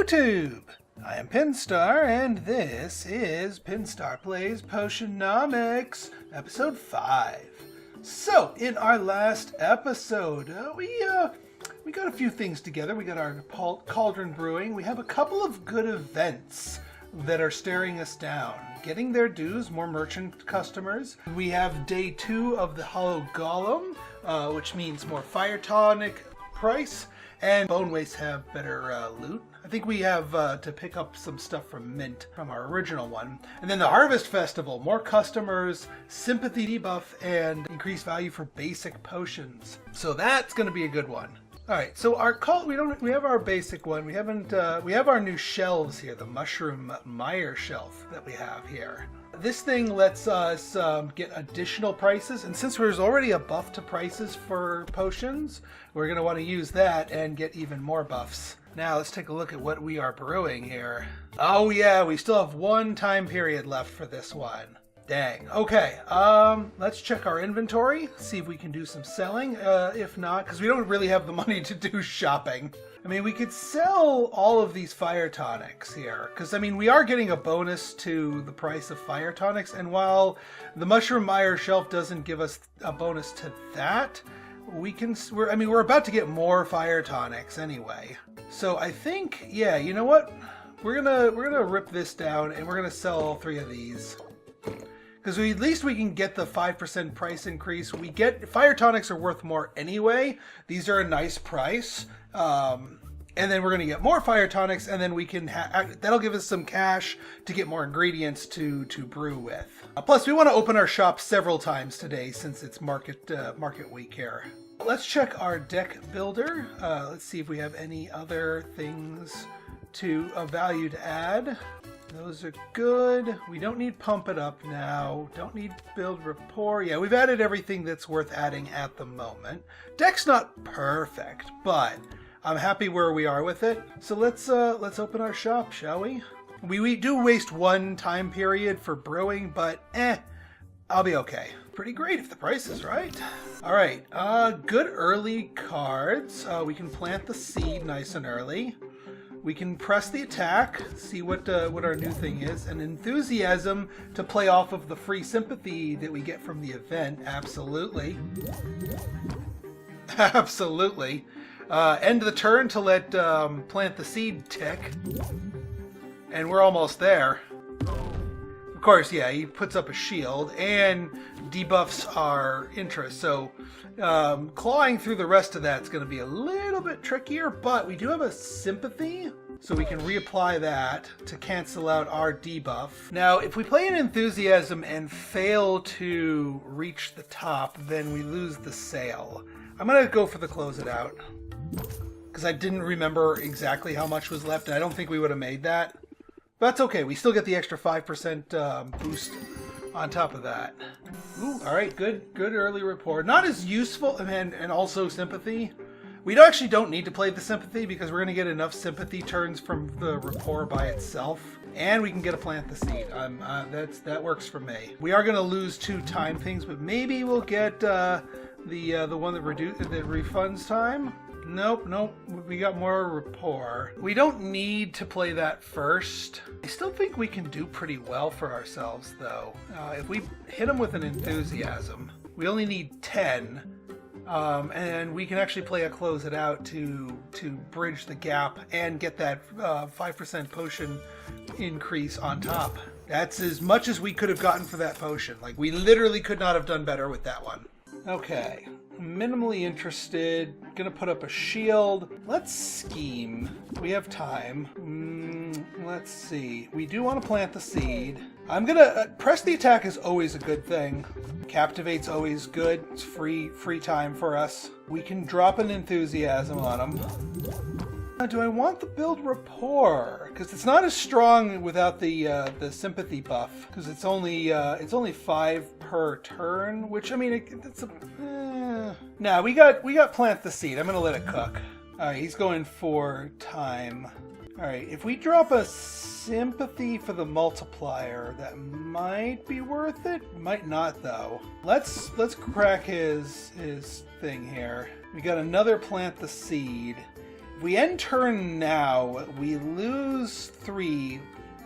YouTube! I am Pinstar, and this is Pinstar Plays Potionomics, episode 5. So, in our last episode, we got a few things together. We got our cauldron brewing. We have a couple of good events that are staring us down. Getting their dues, more merchant customers. We have day 2 of the Hollow Golem, which means more fire tonic price, and bone wastes have better loot. I think we have to pick up some stuff from Mint from our original one. And then the Harvest Festival, more customers, sympathy debuff, and increased value for basic potions. So that's going to be a good one. All right, so our cult, we have our basic one. We have our new shelves here, the Mushroom Mire shelf that we have here. This thing lets us get additional prices, and since there's already a buff to prices for potions, we're going to want to use that and get even more buffs. Now let's take a look at what we are brewing here. Oh yeah, we still have one time period left for this one. Dang. Okay, let's check our inventory, see if we can do some selling. If not, because we don't really have the money to do shopping. I mean, we could sell all of these fire tonics here, because, I mean, we are getting a bonus to the price of fire tonics, and while the Mushroom Mire shelf doesn't give us a bonus to that, we're about to get more fire tonics anyway. So I think, yeah, you know what? We're gonna rip this down, and we're gonna sell all 3 of these. Because at least we can get the 5% price increase. Fire tonics are worth more anyway. These are a nice price. And then we're going to get more fire tonics, and then we can that'll give us some cash to get more ingredients to brew with. Plus, we want to open our shop several times today since it's market week here. Let's check our deck builder. Let's see if we have any other things of value to add. Those are good. We don't need pump it up now. Don't need build rapport. Yeah, we've added everything that's worth adding at the moment. Deck's not perfect, but I'm happy where we are with it. So let's open our shop, shall we? We do waste one time period for brewing, but I'll be okay. Pretty great if the price is right. All right, good early cards. We can plant the seed nice and early. We can press the attack, see what our new thing is, and enthusiasm to play off of the free sympathy that we get from the event. Absolutely. Absolutely. End the turn to let plant the seed tick. And we're almost there. Of course, yeah, he puts up a shield and debuffs our interest. So clawing through the rest of that's going to be a little bit trickier, but we do have a sympathy, so we can reapply that to cancel out our debuff. Now, if we play an enthusiasm and fail to reach the top, then we lose the sale. I'm going to go for the close it out, because I didn't remember exactly how much was left, and I don't think we would have made that. But that's okay. We still get the extra 5% boost on top of that. Ooh, all right, good early rapport. Not as useful, and also sympathy. We actually don't need to play the sympathy because we're going to get enough sympathy turns from the rapport by itself, and we can get a plant the seed. That works for me. We are going to lose 2 time things, but maybe we'll get the one that refunds time. Nope. We got more rapport. We don't need to play that first. I still think we can do pretty well for ourselves, though. If we hit them with an enthusiasm, we only need 10, and we can actually play a close it out to bridge the gap and get that 5% potion increase on top. That's as much as we could have gotten for that potion. Like, we literally could not have done better with that one. Okay. Minimally interested. Gonna put up a shield. Let's scheme. We have time. Let's see. We do want to plant the seed. I'm gonna press the attack is always a good thing. Captivate's always good. It's free time for us. We can drop an enthusiasm on them. Do I want the build rapport? Because it's not as strong without the sympathy buff. Because it's only 5 per turn, which, I mean, it's a. Nah, we got plant the seed. I'm gonna let it cook. All right, he's going for time. All right, if we drop a sympathy for the multiplier, that might be worth it. Might not though. Let's crack his thing here. We got another plant the seed. If we end turn now, we lose 3,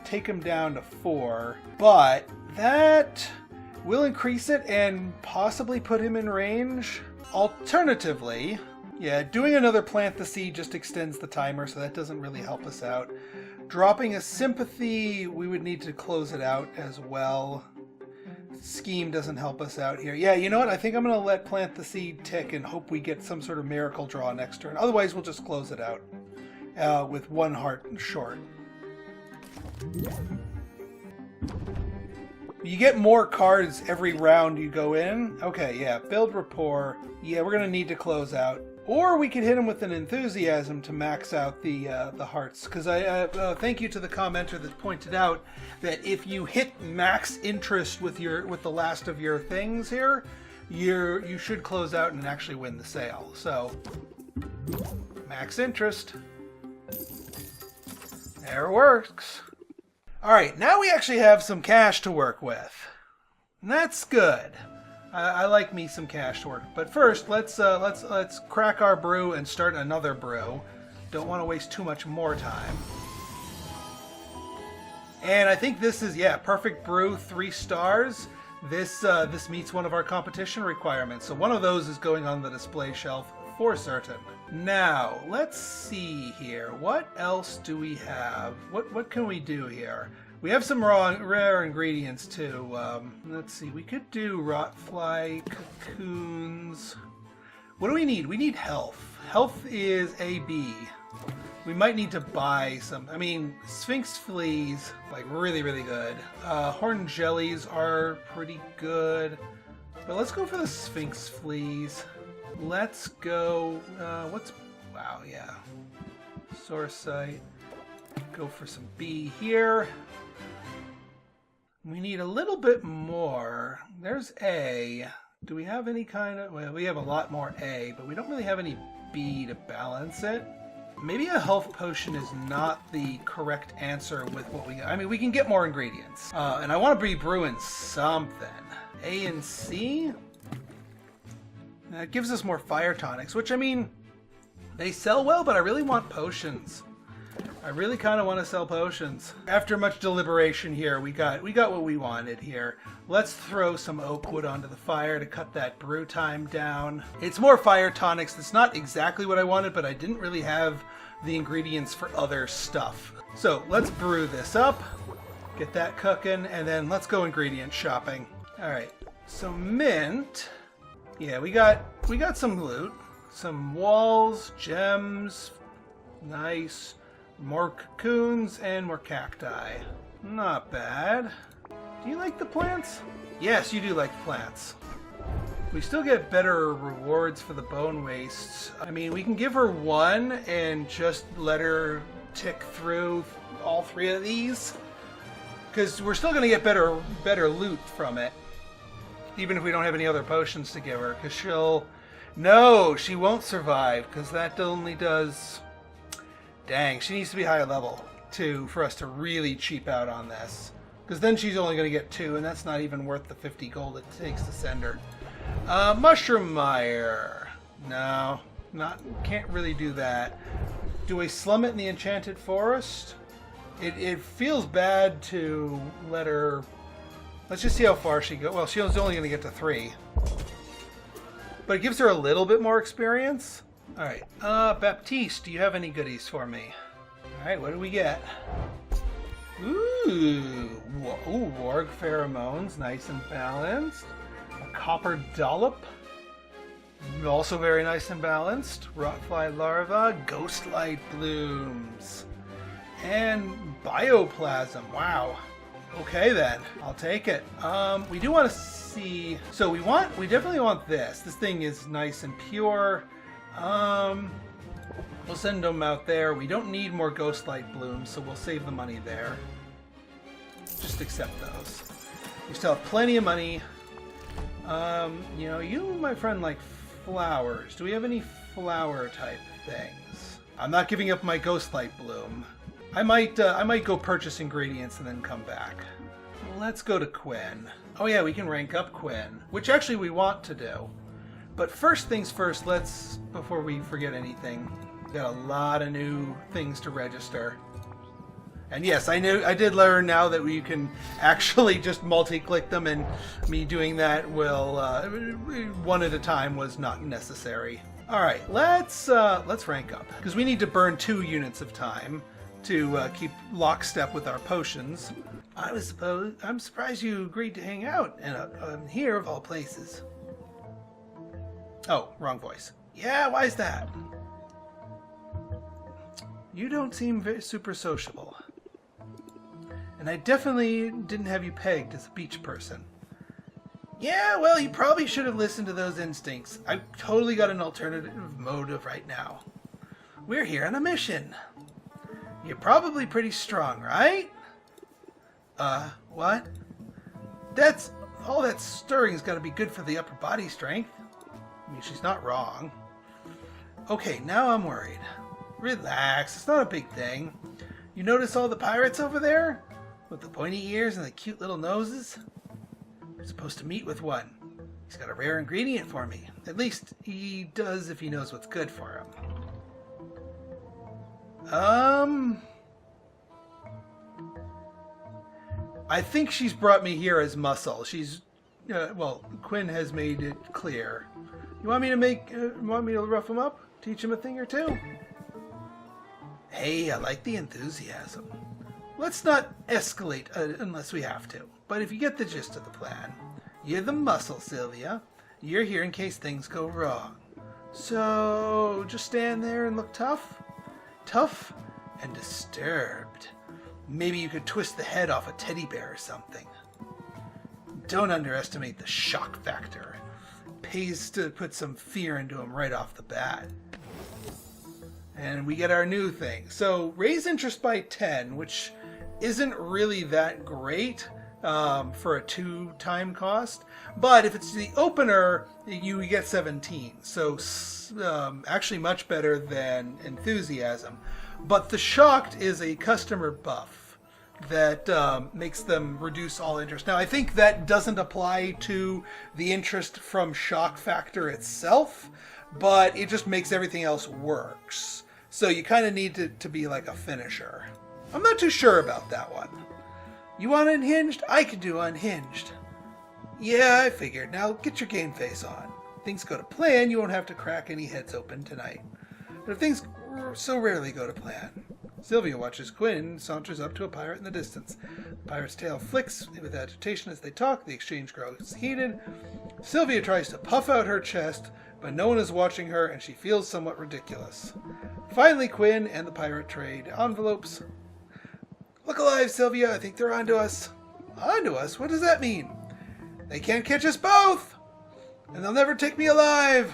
take him down to 4, but that will increase it and possibly put him in range. Alternatively, yeah, doing another plant the seed just extends the timer, so that doesn't really help us out. Dropping a sympathy, we would need to close it out as well. Scheme doesn't help us out here. Yeah, you know what? I think I'm going to let plant the seed tick and hope we get some sort of miracle draw next turn. Otherwise, we'll just close it out with 1 heart short. You get more cards every round you go in. Okay, yeah, build rapport. Yeah, we're going to need to close out. Or we could hit him with an enthusiasm to max out the hearts. Because I thank you to the commenter that pointed out that if you hit max interest with the last of your things here, you should close out and actually win the sale. So max interest. There it works. All right, now we actually have some cash to work with. And that's good. I like me some cash to work. But first, let's crack our brew and start another brew. Don't want to waste too much more time. And I think this is, yeah, perfect brew, 3 stars. This meets one of our competition requirements. So one of those is going on the display shelf for certain. Now, let's see here. What else do we have? What can we do here? We have some rare ingredients too. Let's see. We could do rotfly, cocoons. What do we need? We need health. Health is AB. We might need to buy some. I mean, Sphinx fleas, like really, really good. Horn jellies are pretty good. But let's go for the Sphinx fleas. Let's go. Wow, yeah. Source site. Go for some B here. We need a little bit more. There's A. Do we have any kind of... Well, we have a lot more A, but we don't really have any B to balance it. Maybe a health potion is not the correct answer with what we got. I mean, we can get more ingredients. And I want to be brewing something. A and C? That gives us more fire tonics, which, I mean, they sell well, but I really want potions. I really kind of want to sell potions. After much deliberation here, we got what we wanted here. Let's throw some oak wood onto the fire to cut that brew time down. It's more fire tonics. That's not exactly what I wanted, but I didn't really have the ingredients for other stuff. So let's brew this up, get that cooking, and then let's go ingredient shopping. All right, so mint. Yeah, we got some loot, some walls, gems, nice. More cocoons and more cacti. Not bad. Do you like the plants? Yes, you do like the plants. We still get better rewards for the bone wastes. I mean, we can give her 1 and just let her tick through all 3 of these. Because we're still going to get better loot from it. Even if we don't have any other potions to give her. Because she'll... No, she won't survive. Because that only does... Dang, she needs to be higher level, too, for us to really cheap out on this. Because then she's only going to get 2, and that's not even worth the 50 gold it takes to send her. Mushroom Mire. No, can't really do that. Do we slum it in the Enchanted Forest? It feels bad to let her... Let's just see how far she goes. Well, she's only going to get to 3. But it gives her a little bit more experience. Alright, Baptiste, do you have any goodies for me? Alright, what do we get? Ooh, warg pheromones, nice and balanced. A copper dollop, also very nice and balanced. Rotfly larva, ghostlight blooms. And bioplasm, wow. Okay then, I'll take it. We do want to see, so we definitely want this. This thing is nice and pure. We'll send them out there. We don't need more ghostlight blooms, so we'll save the money there. Just accept those. We still have plenty of money. You know, you, my friend, like flowers. Do we have any flower type things? I'm not giving up my ghostlight bloom. I might go purchase ingredients and then come back. Let's go to Quinn. Oh yeah, we can rank up Quinn, which actually we want to do. But first things first, before we forget anything, Got a lot of new things to register. And yes, I did learn now that you can actually just multi-click them, and me doing that will one at a time was not necessary. All right, let's rank up because we need to burn 2 units of time to keep lockstep with our potions. I'm surprised you agreed to hang out here of all places. Oh, wrong voice. Yeah, why is that? You don't seem super sociable. And I definitely didn't have you pegged as a beach person. Yeah, well, you probably should have listened to those instincts. I've totally got an alternative motive right now. We're here on a mission. You're probably pretty strong, right? What? All that stirring's gotta be good for the upper body strength. I mean, she's not wrong. Okay, now I'm worried. Relax, it's not a big thing. You notice all the pirates over there? With the pointy ears and the cute little noses? I'm supposed to meet with one. He's got a rare ingredient for me. At least he does if he knows what's good for him. I think she's brought me here as muscle. She's, well, Quinn has made it clear. You want me to rough him up? Teach him a thing or two? Hey, I like the enthusiasm. Let's not escalate unless we have to. But if you get the gist of the plan, you're the muscle, Sylvia. You're here in case things go wrong. So, just stand there and look tough? Tough and disturbed. Maybe you could twist the head off a teddy bear or something. Don't underestimate the shock factor. It pays to put some fear into him right off the bat. And we get our new thing. So, raise interest by 10, which isn't really that great for a 2 time cost. But if it's the opener, you get 17. So, actually much better than enthusiasm. But the shocked is a customer buff that makes them reduce all interest. Now, I think that doesn't apply to the interest from shock factor itself, but it just makes everything else works. So you kind of need to be like a finisher. I'm not too sure about that one. You want unhinged? I can do unhinged. Yeah, I figured. Now get your game face on. If things go to plan, you won't have to crack any heads open tonight. But if things so rarely go to plan. Sylvia watches Quinn saunters up to a pirate in the distance. The pirate's tail flicks with agitation as they talk. The exchange grows heated. Sylvia tries to puff out her chest, but no one is watching her, and she feels somewhat ridiculous. Finally, Quinn and the pirate trade envelopes. Look alive, Sylvia. I think they're onto us. Onto us? What does that mean? They can't catch us both! And they'll never take me alive!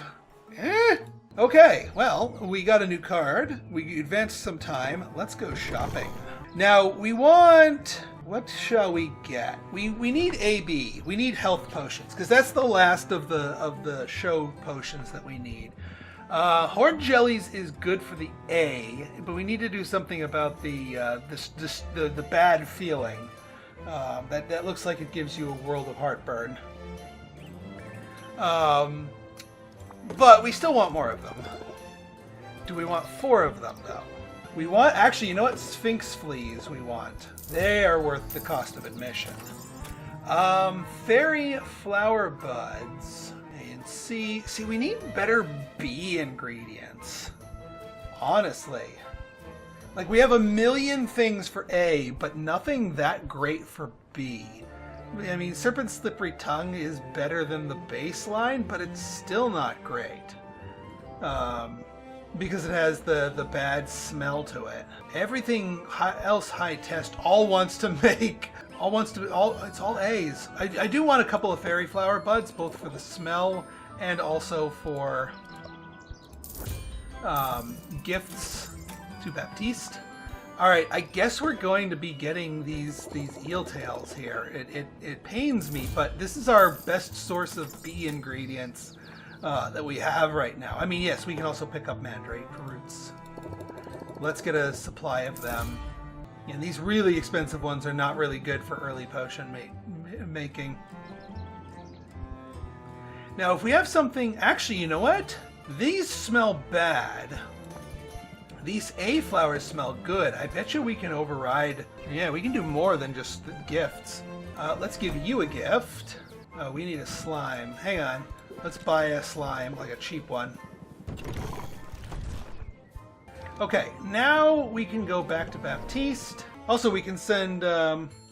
Okay, well, we got a new card. We advanced some time. Let's go shopping. Now, we want... What shall we get? We need AB. We need health potions, because that's the last of the show potions that we need. Horde jellies is good for the A, but we need to do something about the bad feeling. That looks like it gives you a world of heartburn. But we still want more of them. Do we want 4 of them, though? We want... Actually, you know what? Sphinx fleas we want. They are worth the cost of admission. Fairy flower buds. And C, we need better B ingredients. Honestly. Like, we have a million things for A, but nothing that great for B. I mean, Serpent's Slippery Tongue is better than the baseline, but it's still not great. Because it has the bad smell to it. Everything else high test all wants to make... It's all A's. I do want a couple of fairy flower buds, both for the smell and also for gifts to Baptiste. Alright, I guess we're going to be getting these eel tails here. It pains me, but this is our best source of bee ingredients that we have right now. I mean, yes, we can also pick up mandrake roots. Let's get a supply of them. And these really expensive ones are not really good for early potion making. Now, if we have something... Actually, you know what? These smell bad. These A flowers smell good. I bet you we can override. Yeah, we can do more than just the gifts. Let's give you a gift. Oh, we need a slime. Hang on. Let's buy a slime, like a cheap one. Okay, now we can go back to Baptiste. Also, we can send...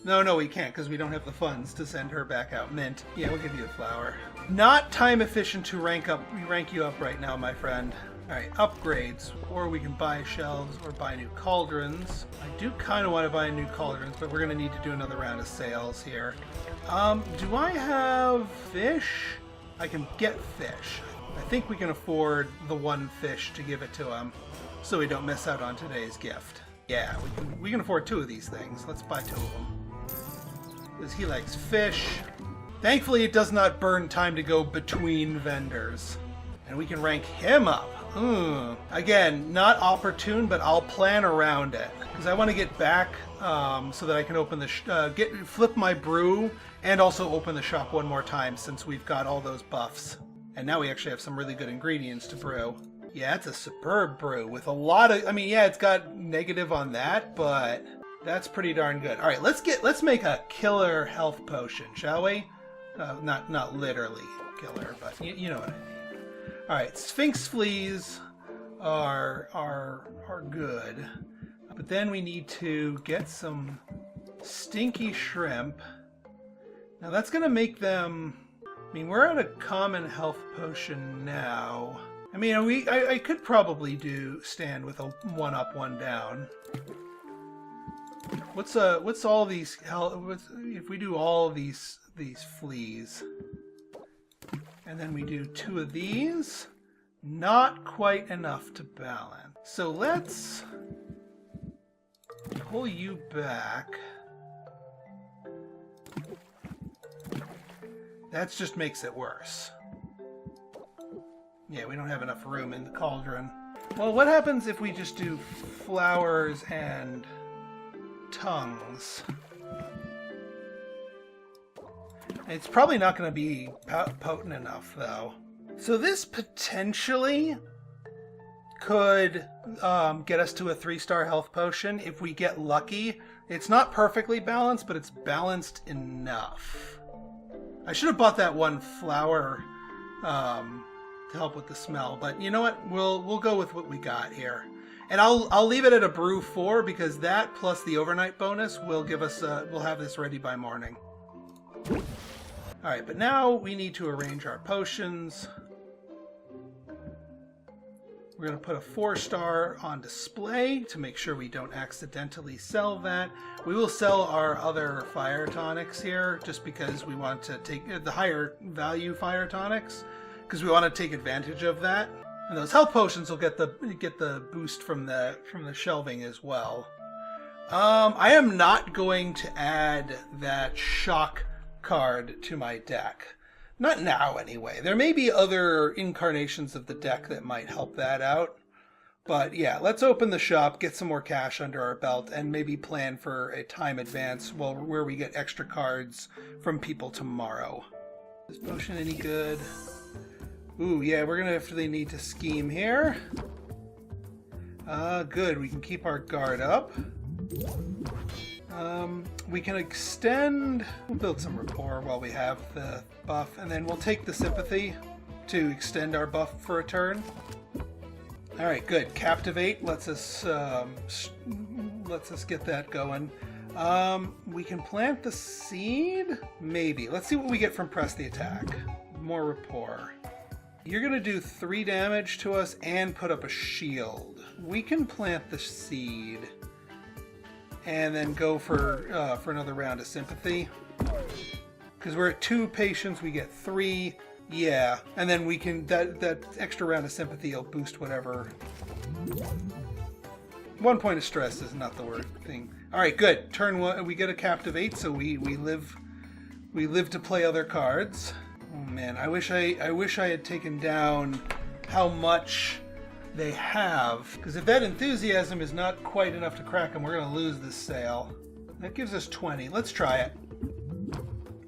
No, we can't, because we don't have the funds to send her back out. Mint. Yeah, we'll give you a flower. Not time efficient to rank you up right now, my friend. Alright, upgrades. Or we can buy shelves or buy new cauldrons. I do kind of want to buy new cauldrons, but we're going to need to do another round of sales here. Do I have fish? I can get fish. I think we can afford the one fish to give it to him, so we don't miss out on today's gift. Yeah, we can afford 2 of these things. Let's buy 2 of them. Because he likes fish. Thankfully, it does not burn time to go between vendors. And we can rank him up. Again, not opportune, but I'll plan around it. Because I want to get back so that I can open the flip my brew and also open the shop one more time since we've got all those buffs. And now we actually have some really good ingredients to brew. Yeah, it's a superb brew with a lot of... I mean, yeah, it's got negative on that, but that's pretty darn good. All right, let's make a killer health potion, shall we? Not literally killer, but you know what I mean. All right, Sphinx fleas are good, but then we need to get some stinky shrimp. Now that's gonna make them. I mean, we're at a common health potion now. I mean, I could probably stand with a 1 up, 1 down. What's all these if we do all these fleas? And then we do 2 of these. Not quite enough to balance. So let's pull you back. That just makes it worse. Yeah, we don't have enough room in the cauldron. Well, what happens if we just do flowers and tongues? It's probably not going to be potent enough, though. So this potentially could get us to a 3-star health potion if we get lucky. It's not perfectly balanced, but it's balanced enough. I should have bought that 1 flower to help with the smell, but you know what? We'll go with what we got here. And I'll leave it at a brew 4 because that plus the overnight bonus will give us we'll have this ready by morning. All right, but now we need to arrange our potions. We're going to put a 4-star on display to make sure we don't accidentally sell that. We will sell our other fire tonics here just because we want to take the higher value fire tonics because we want to take advantage of that. And those health potions will get the boost from the shelving as well. I am not going to add that shock card to my deck. Not now, anyway. There may be other incarnations of the deck that might help that out. But yeah, let's open the shop, get some more cash under our belt, and maybe plan for a time advance where we get extra cards from people tomorrow. Is potion any good? Ooh, yeah, we're going to definitely need to scheme here. Good. We can keep our guard up. We can extend, we'll build some rapport while we have the buff, and then we'll take the sympathy to extend our buff for a turn. Alright, good. Captivate lets us get that going. We can plant the seed? Maybe. Let's see what we get from press the attack. More rapport. You're going to do 3 damage to us and put up a shield. We can plant the seed. And then go for another round of sympathy. Because we're at 2 patients, we get 3. Yeah, and then we can that extra round of sympathy will boost whatever. 1 point of stress is not the worst thing. All right, good. Turn 1, we get a captivate, so we live to play other cards. Oh man, I wish I had taken down how much they have, because if that enthusiasm is not quite enough to crack them, we're going to lose this sale. That gives us 20. Let's try it.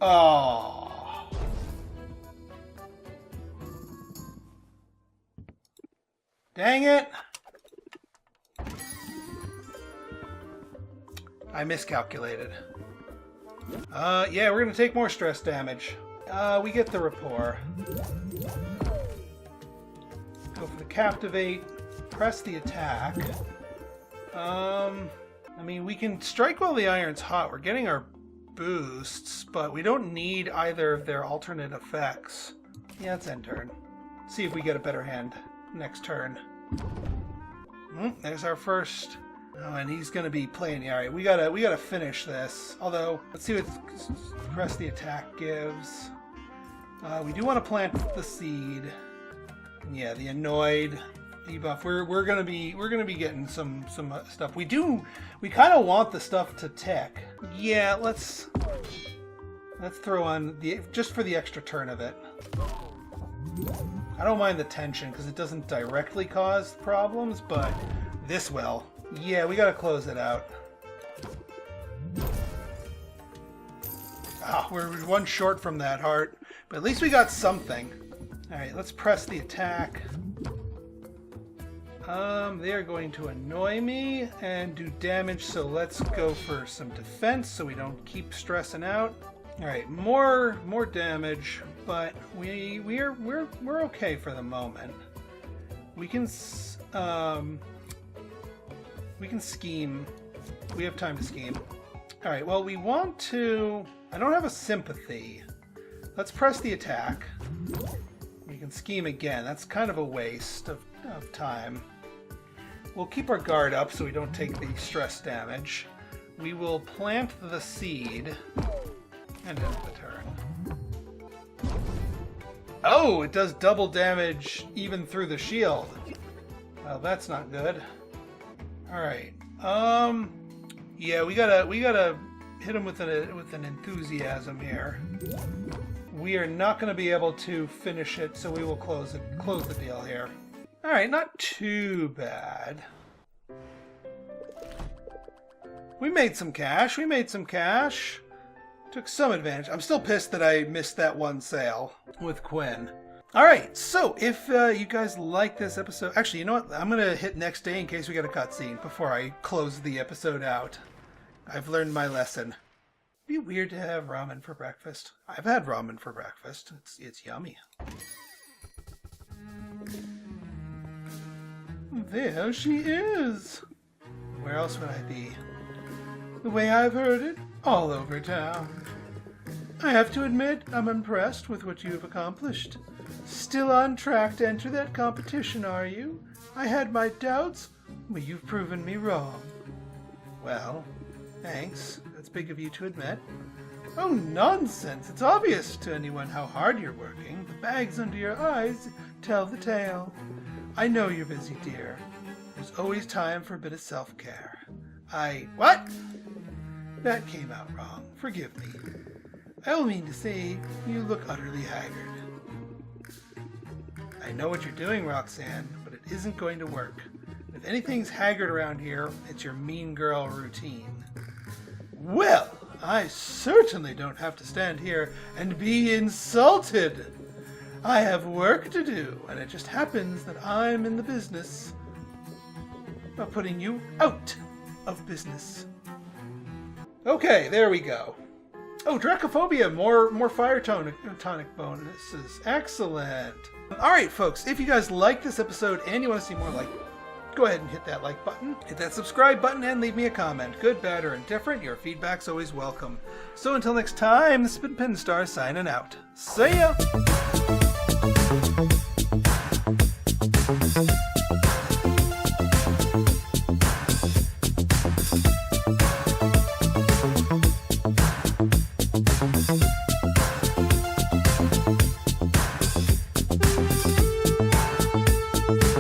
Oh. Dang it. I miscalculated. Yeah, we're gonna take more stress damage. We get the rapport. Go for the captivate. Press the attack. I mean, we can strike while the iron's hot. We're getting our boosts, but we don't need either of their alternate effects. Yeah, it's end turn. See if we get a better hand next turn. There's our first. Oh, and he's gonna be playing. All right, we gotta finish this. Although, let's see what press the attack gives. We do want to plant the seed. Yeah, the annoyed debuff. We're gonna be getting some stuff. We kind of want the stuff to tick. Yeah, let's throw on just for the extra turn of it. I don't mind the tension because it doesn't directly cause problems, but this will. Yeah, we gotta close it out. We're one short from that heart, but at least we got something. All right, let's press the attack. They are going to annoy me and do damage, so let's go for some defense so we don't keep stressing out. All right, more damage, but we're okay for the moment. We can scheme. We have time to scheme. All right. Well, we want to. I don't have a sympathy. Let's press the attack. We can scheme again. That's kind of a waste of time. We'll keep our guard up so we don't take the stress damage. We will plant the seed and end the turn. Oh, it does double damage even through the shield. Well, that's not good. All right. Yeah, we gotta hit him with an enthusiasm here. We are not going to be able to finish it, so we will close the deal here. All right, not too bad. We made some cash. Took some advantage. I'm still pissed that I missed that one sale with Quinn. All right, so if you guys like this episode... Actually, you know what? I'm going to hit next day in case we get a cutscene before I close the episode out. I've learned my lesson. It'd be weird to have ramen for breakfast. I've had ramen for breakfast. It's yummy. There she is. Where else would I be? The way I've heard it, all over town. I have to admit, I'm impressed with what you've accomplished. Still on track to enter that competition, are you? I had my doubts, but you've proven me wrong. Well, thanks. That's big of you to admit. Oh, nonsense. It's obvious to anyone how hard you're working. The bags under your eyes tell the tale. I know you're busy, dear. There's always time for a bit of self-care. What? That came out wrong. Forgive me. I only mean to say you look utterly haggard. I know what you're doing, Roxanne, but it isn't going to work. If anything's haggard around here, it's your mean girl routine. Well, I certainly don't have to stand here and be insulted. I have work to do, and it just happens that I'm in the business of putting you out of business. Okay, there we go. Oh, Dracophobia, more fire tonic bonuses. Excellent. All right, folks, if you guys like this episode and you want to see more, go ahead and hit that like button, hit that subscribe button, and leave me a comment. Good, bad, or indifferent, your feedback's always welcome. So until next time, this has been Pinstar signing out. See ya!